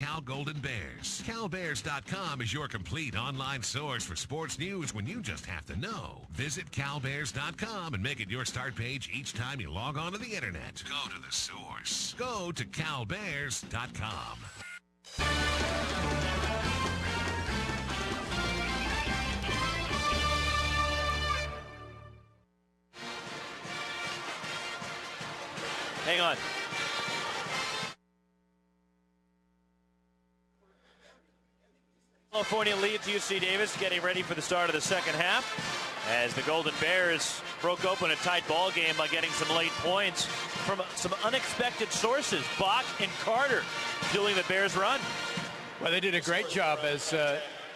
Cal Golden Bears. CalBears.com is your complete online source for sports news when you just have to know. Visit CalBears.com and make it your start page each time you log on to the internet. Go to the source. Go to CalBears.com. Hang on. California leads UC Davis, getting ready for the start of the second half as the Golden Bears broke open a tight ball game by getting some late points from some unexpected sources. Bach and Carter fueling the Bears' run. Well, they did a great job, as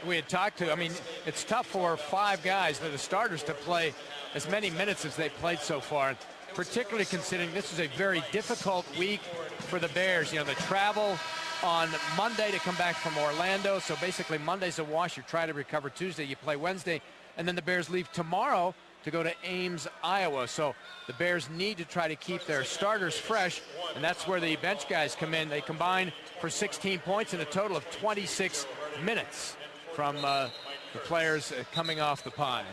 we had talked to. I mean, it's tough for five guys, the starters, to play as many minutes as they've played so far, particularly considering this is a very difficult week for the Bears. You know, the travel on Monday to come back from Orlando, so basically Monday's a wash. You try to recover Tuesday, you play Wednesday, and then the Bears leave tomorrow to go to Ames, Iowa. So the Bears need to try to keep their starters fresh, and that's where the bench guys come in. They combine for 16 points in a total of 26 minutes from the players coming off the pine.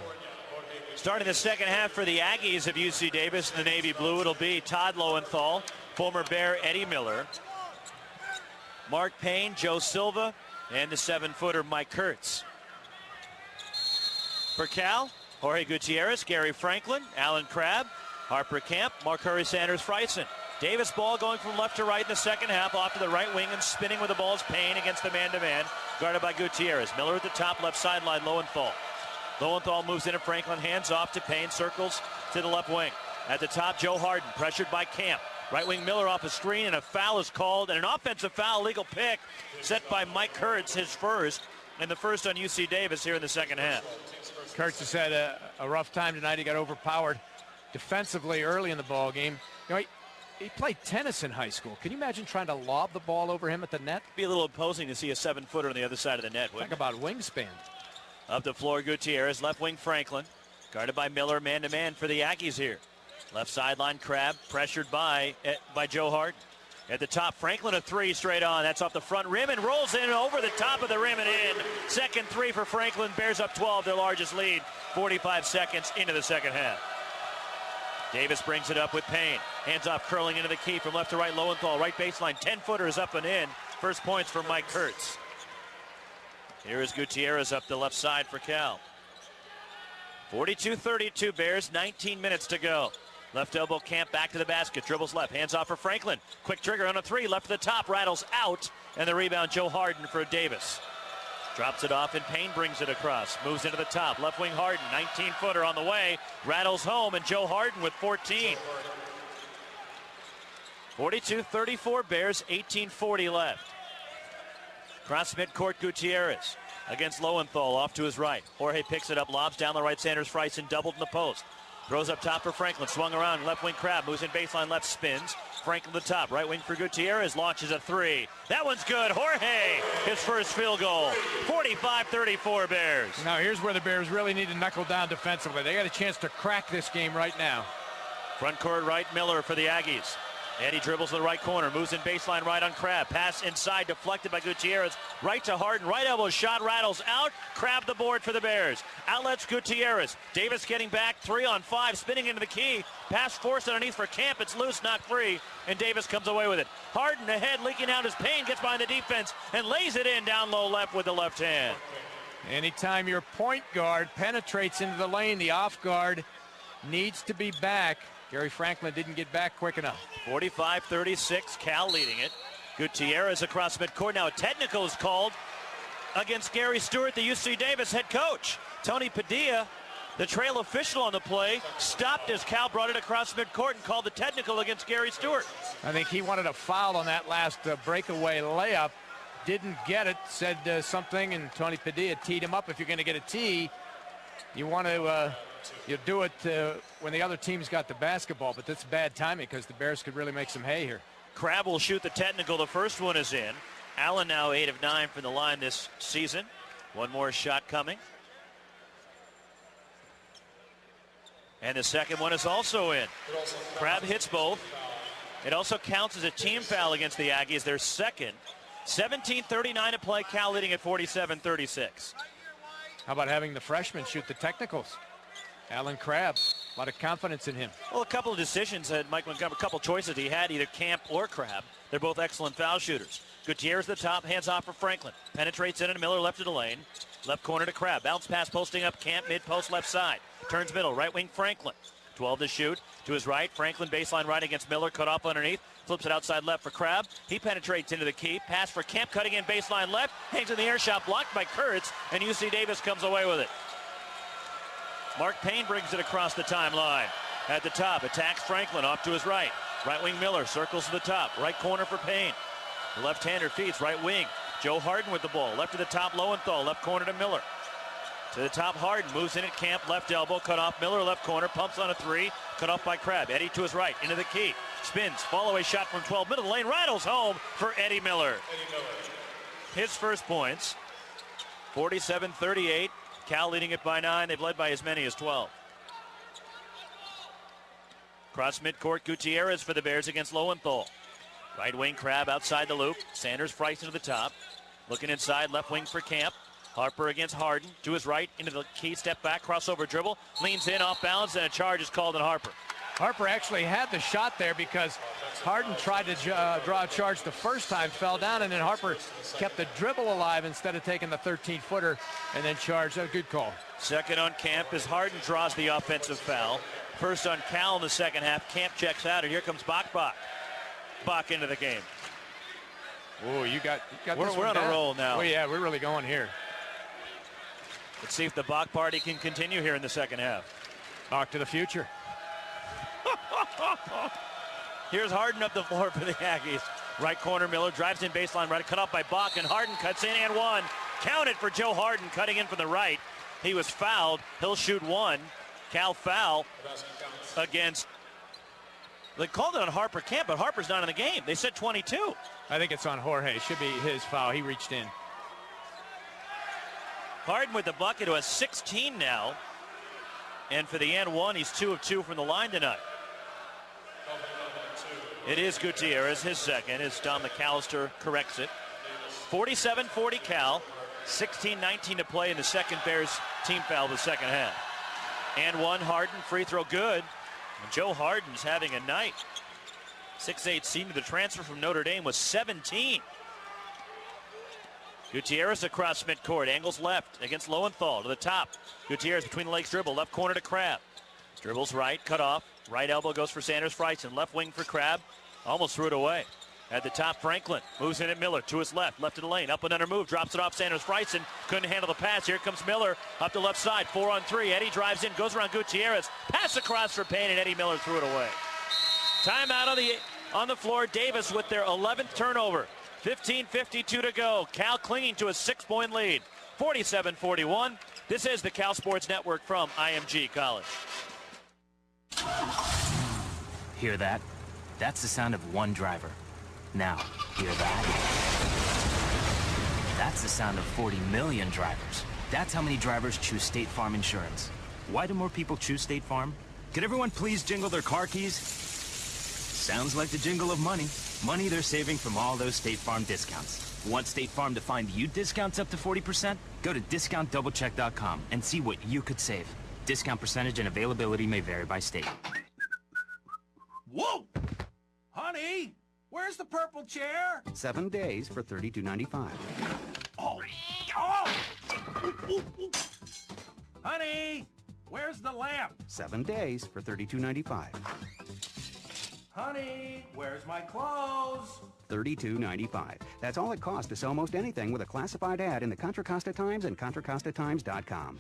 Starting the second half for the Aggies of UC Davis in the navy blue, it'll be Todd Lowenthal, former Bear Eddie Miller, Mark Payne, Joe Silva, and the 7-footer Mike Kurtz. For Cal, Jorge Gutierrez, Gary Franklin, Alan Crabb, Harper Camp, Mark Hurry, Sanders Freisen. Davis ball going from left to right in the second half, off to the right wing and spinning with the ball is Payne against the man-to-man, guarded by Gutierrez. Miller at the top, left sideline, Lowenthal. Lowenthal moves in at Franklin, hands off to Payne, circles to the left wing. At the top, Joe Harden, pressured by Camp. Right wing Miller off a screen, and a foul is called, and an offensive foul, legal pick, set by Mike Kurtz, his first, and the first on UC Davis here in the second half. Kurtz has had a rough time tonight. He got overpowered defensively early in the ball game. You know, he played tennis in high school. Can you imagine trying to lob the ball over him at the net? It'd be a little imposing to see a 7-footer on the other side of the net. Talk about wingspan. Up the floor, Gutierrez, left wing Franklin, guarded by Miller, man-to-man for the Aggies here. Left sideline, Crabb, pressured by Joe Harden. At the top, Franklin a three straight on. That's off the front rim and rolls in over the top of the rim and in. Second three for Franklin. Bears up 12, their largest lead. 45 seconds into the second half. Davis brings it up with Payne. Hands off, curling into the key from left to right. Lowenthal, right baseline. 10-footer is up and in. First points for Mike Kurtz. Here is Gutierrez up the left side for Cal. 42-32 Bears, 19 minutes to go. Left elbow Camp back to the basket, dribbles left, hands off for Franklin. Quick trigger on a three, left to the top, rattles out, and the rebound Joe Harden for Davis. Drops it off and Payne brings it across, moves into the top, left wing Harden, 19-footer on the way, rattles home, and Joe Harden with 14. 42-34 Bears, 18:40 left. Cross midcourt Gutierrez against Lowenthal, off to his right. Jorge picks it up, lobs down the right, Sanders Freisen doubled in the post. Throws up top for Franklin, swung around, left wing Crabb, moves in baseline left, spins. Franklin to the top, right wing for Gutierrez, launches a three. That one's good, Jorge, his first field goal. 45-34 Bears. Now here's where the Bears really need to knuckle down defensively. They got a chance to crack this game right now. Front court right, Miller for the Aggies. Eddie dribbles to the right corner, moves in baseline right on Crabb. Pass inside, deflected by Gutierrez. Right to Harden, right elbow shot, rattles out. Crabb the board for the Bears. Outlets Gutierrez. Davis getting back, 3-on-5, spinning into the key. Pass forced underneath for Camp. It's loose, not free, and Davis comes away with it. Harden ahead, leaking out his pain, gets behind the defense, and lays it in down low left with the left hand. Anytime your point guard penetrates into the lane, the off guard needs to be back. Gary Franklin didn't get back quick enough. 45-36, Cal leading it. Gutierrez across midcourt. Now a technical is called against Gary Stewart, the UC Davis head coach. Tony Padilla, the trail official on the play, stopped as Cal brought it across midcourt and called the technical against Gary Stewart. I think he wanted a foul on that last breakaway layup. Didn't get it, said something, and Tony Padilla teed him up. If you're going to get a tee, you want to you do it when the other team's got the basketball, but that's bad timing because the Bears could really make some hay here. Crabb will shoot the technical. The first one is in. Allen now 8 of 9 from the line this season. One more shot coming. And the second one is also in. Crabb hits both. It also counts as a team foul against the Aggies, their second. 17:39 to play. Cal leading at 47-36. How about having the freshman shoot the technicals? Alan Crabb, a lot of confidence in him. Well, a couple of decisions that Mike Montgomery, a couple choices he had, either Camp or Crabb. They're both excellent foul shooters. Gutierrez at the top, hands off for Franklin. Penetrates in and Miller left of the lane. Left corner to Crabb. Bounce pass posting up Camp, mid-post left side. Turns middle, right wing Franklin. 12 to shoot. To his right, Franklin baseline right against Miller, cut off underneath. Flips it outside left for Crabb. He penetrates into the key. Pass for Camp, cutting in baseline left. Hangs in the air shot, blocked by Kurtz, and UC Davis comes away with it. Mark Payne brings it across the timeline. At the top, attacks Franklin off to his right. Right wing Miller circles to the top. Right corner for Payne. The left-hander feeds right wing. Joe Harden with the ball. Left to the top, Lowenthal. Left corner to Miller. To the top, Harden moves in at Camp. Left elbow, cut off. Miller left corner, pumps on a three. Cut off by Crabb. Eddie to his right, into the key. Spins, fall-away shot from 12, middle of the lane. Rattles home for Eddie Miller. His first points. 47-38. Cal leading it by 9. They've led by as many as 12. Cross midcourt, Gutierrez for the Bears against Lowenthal. Right wing Crabb outside the loop. Sanders Price into the top. Looking inside, left wing for Camp. Harper against Harden. To his right, into the key, step back, crossover dribble. Leans in, off balance, and a charge is called on Harper. Harper actually had the shot there because Harden tried to draw a charge the first time, fell down, and then Harper kept the dribble alive instead of taking the 13-footer and then charged. A good call. Second on Camp as Harden draws the offensive foul. First on Cal in the second half. Camp checks out, and here comes Bach. Bach into the game. Oh, you got We're on a roll now. Oh, yeah, we're really going here. Let's see if the Bach party can continue here in the second half. Bach to the future. Here's Harden up the floor for the Aggies. Right corner, Miller drives in baseline right, cut off by Bach, and Harden cuts in and one. Counted for Joe Harden, cutting in from the right. He was fouled. He'll shoot one. Cal foul against. They called it on Harper Camp, but Harper's not in the game. They said 22. I think it's on Jorge. It should be his foul. He reached in. Harden with the bucket, who has 16 now. And for the and one, he's 2 of 2 from the line tonight. It is Gutierrez, his second, as Don McAllister corrects it. 47-40 Cal. 16-19 to play in the second Bears team foul of the second half. And one, Harden, free throw good. And Joe Harden's having a night. 6'8" senior, the transfer from Notre Dame, was 17. Gutierrez across midcourt, angles left against Lowenthal to the top. Gutierrez between the legs dribble, left corner to Crabb. Dribbles right, cut off. Right elbow goes for Sanders Friesen, left wing for Crabb. Almost threw it away. At the top, Franklin moves in at Miller to his left of the lane. Up and under move, drops it off Sanders Friesen. Couldn't handle the pass. Here comes Miller up the left side, 4-on-3. Eddie drives in, goes around Gutierrez. Pass across for Payne, and Eddie Miller threw it away. Timeout on the floor. Davis with their 11th turnover. 15:52 to go. Cal clinging to a 6-point lead. 47-41. This is the Cal Sports Network from IMG College. Hear that? That's the sound of one driver. Now, hear that? That's the sound of 40 million drivers. That's how many drivers choose State Farm Insurance. Why do more people choose State Farm? Could everyone please jingle their car keys? Sounds like the jingle of money. Money they're saving from all those State Farm discounts. Want State Farm to find you discounts up to 40%? Go to discountdoublecheck.com and see what you could save. Discount percentage and availability may vary by state. Whoa! Honey, where's the purple chair? 7 days for $32.95. Oh! Honey, where's the lamp? 7 days for $32.95. Honey, where's my clothes? $32.95. That's all it costs to sell most anything with a classified ad in the Contra Costa Times and ContraCostaTimes.com.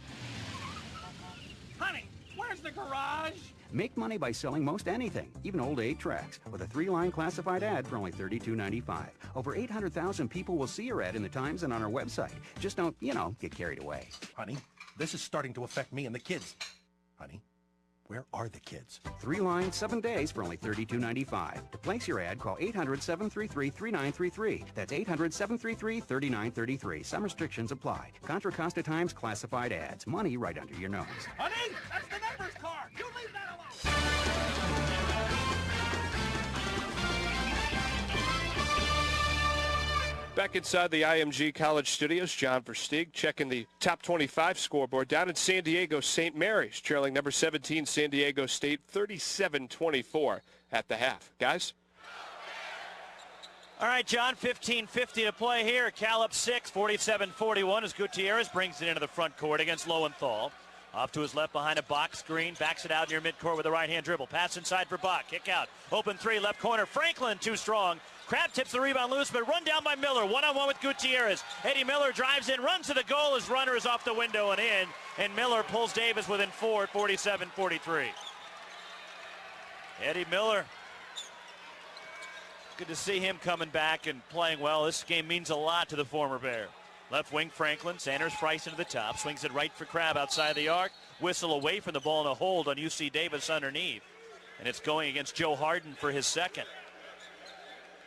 Honey, where's the garage? Make money by selling most anything, even old 8 tracks, with a 3-line classified ad for only $32.95. Over 800,000 people will see your ad in the Times and on our website. Just don't, get carried away. Honey, this is starting to affect me and the kids. Honey, where are the kids? 3 lines, 7 days for only $32.95. To place your ad, call 800-733-3933. That's 800-733-3933. Some restrictions apply. Contra Costa Times classified ads. Money right under your nose. Honey, that's the numbers car. You leave that alone. Back inside the IMG College Studios, John Versteeg checking the top 25 scoreboard down in San Diego. St. Mary's trailing number 17 San Diego State 37-24 at the half. Guys? All right, John, 15:50 to play here. Cal up 6, 47-41 as Gutierrez brings it into the front court against Lowenthal. Off to his left behind a box screen. Backs it out near midcourt with a right-hand dribble. Pass inside for Bach. Kick out. Open three, left corner. Franklin too strong. Crab tips the rebound loose, but run down by Miller. One-on-one with Gutierrez. Eddie Miller drives in, runs to the goal. His runner is off the window and in. And Miller pulls Davis within 4 at 47-43. Eddie Miller. Good to see him coming back and playing well. This game means a lot to the former Bear. Left wing Franklin, Sanders Price into the top, swings it right for Crab outside the arc. Whistle away from the ball and a hold on UC Davis underneath. And it's going against Joe Harden for his second.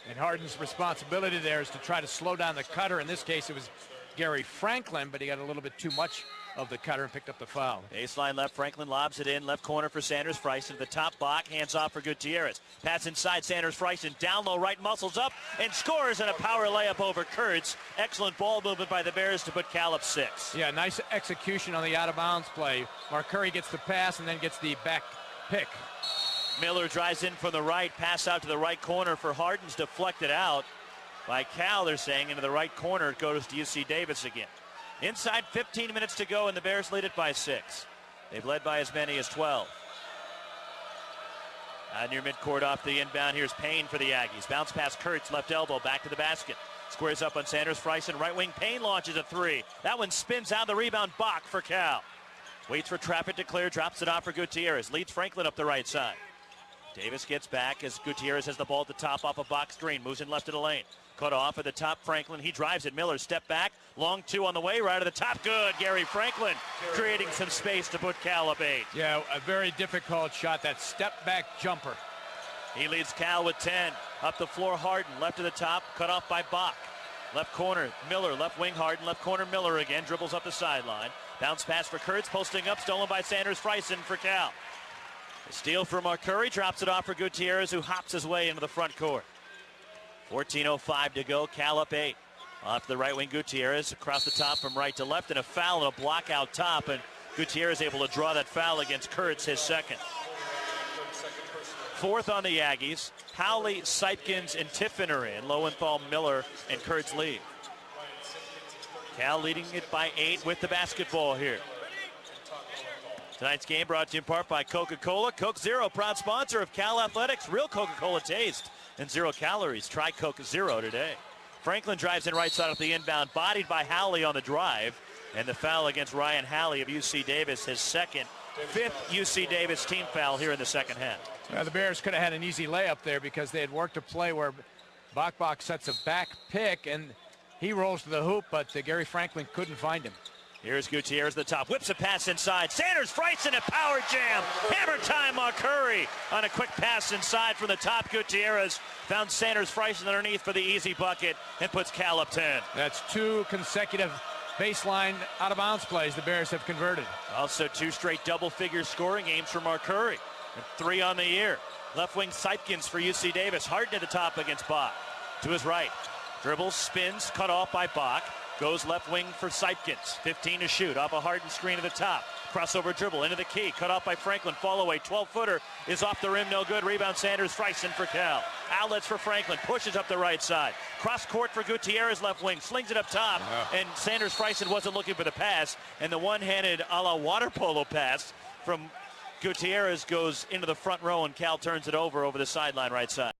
And Harden's responsibility there is to try to slow down the cutter. In this case, it was Gary Franklin, but he got a little bit too much of the cutter and picked up the foul. Baseline left, Franklin lobs it in. Left corner for Sanders Price into the top. Bach, hands off for Gutierrez. Pass inside, Sanders Price and down low right, muscles up and scores in a power layup over Kurtz. Excellent ball movement by the Bears to put Cal up 6. Yeah, nice execution on the out-of-bounds play. Mark Curry gets the pass and then gets the back pick. Miller drives in from the right, pass out to the right corner for Harden's deflected out by Cal, they're saying, into the right corner. It goes to UC Davis again. Inside 15 minutes to go, and the Bears lead it by 6. They've led by as many as 12. Near midcourt off the inbound, here's Payne for the Aggies. Bounce pass Kurtz, left elbow, back to the basket. Squares up on Sanders Friesen, right wing. Payne launches a three. That one spins out the rebound. Bach for Cal. Waits for Trappett to clear, drops it off for Gutierrez. Leads Franklin up the right side. Davis gets back as Gutierrez has the ball at the top off a box screen. Moves in left of the lane. Cut off at the top, Franklin. He drives it. Miller, step back. Long two on the way, right at the top. Good. Gary Franklin creating some space to put Cal up 8. Yeah, a very difficult shot, that step back jumper. He leads Cal with 10. Up the floor, Harden. Left to the top, cut off by Bach. Left corner, Miller. Left wing, Harden. Left corner, Miller again. Dribbles up the sideline. Bounce pass for Kurtz. Posting up, stolen by Sanders Friesen for Cal. A steal from Curry. Drops it off for Gutierrez, who hops his way into the front court. 14:05 to go. Cal up 8. Off the right wing, Gutierrez across the top from right to left, and a foul and a block out top, and Gutierrez able to draw that foul against Kurtz, his second. Fourth on the Aggies. Howley, Seipkins, and Tiffin are in. Lowenthal, Miller, and Kurtz lead. Cal leading it by 8 with the basketball here. Tonight's game brought to you in part by Coca-Cola. Coke Zero, proud sponsor of Cal Athletics. Real Coca-Cola taste and 0 calories. Try Coke Zero today. Franklin drives in right side off the inbound, bodied by Howley on the drive. And the foul against Ryan Howley of UC Davis, his second, 5th UC Davis team foul here in the second half. Well, the Bears could have had an easy layup there because they had worked a play where Bach sets a back pick and he rolls to the hoop, but Gary Franklin couldn't find him. Here's Gutierrez at the top, whips a pass inside. Sanders Friesen a power jam. Hammer time on Curry on a quick pass inside from the top. Gutierrez found Sanders Friesen underneath for the easy bucket and puts Cal up 10. That's 2 consecutive baseline out-of-bounds plays the Bears have converted. Also 2 straight double-figure scoring games for Mark Curry, and 3 on the year. Left wing Seipkins for UC Davis. Harden at the top against Bach. To his right. Dribbles, spins, cut off by Bach. Goes left wing for Seipkins. 15 to shoot. Off a Harden screen at the top. Crossover dribble into the key. Cut off by Franklin. Fall away. 12-footer is off the rim. No good. Rebound Sanders Friesen for Cal. Outlets for Franklin. Pushes up the right side. Cross court for Gutierrez left wing. Slings it up top. And Sanders Friesen wasn't looking for the pass. And the one-handed a la water polo pass from Gutierrez goes into the front row, and Cal turns it over the sideline right side.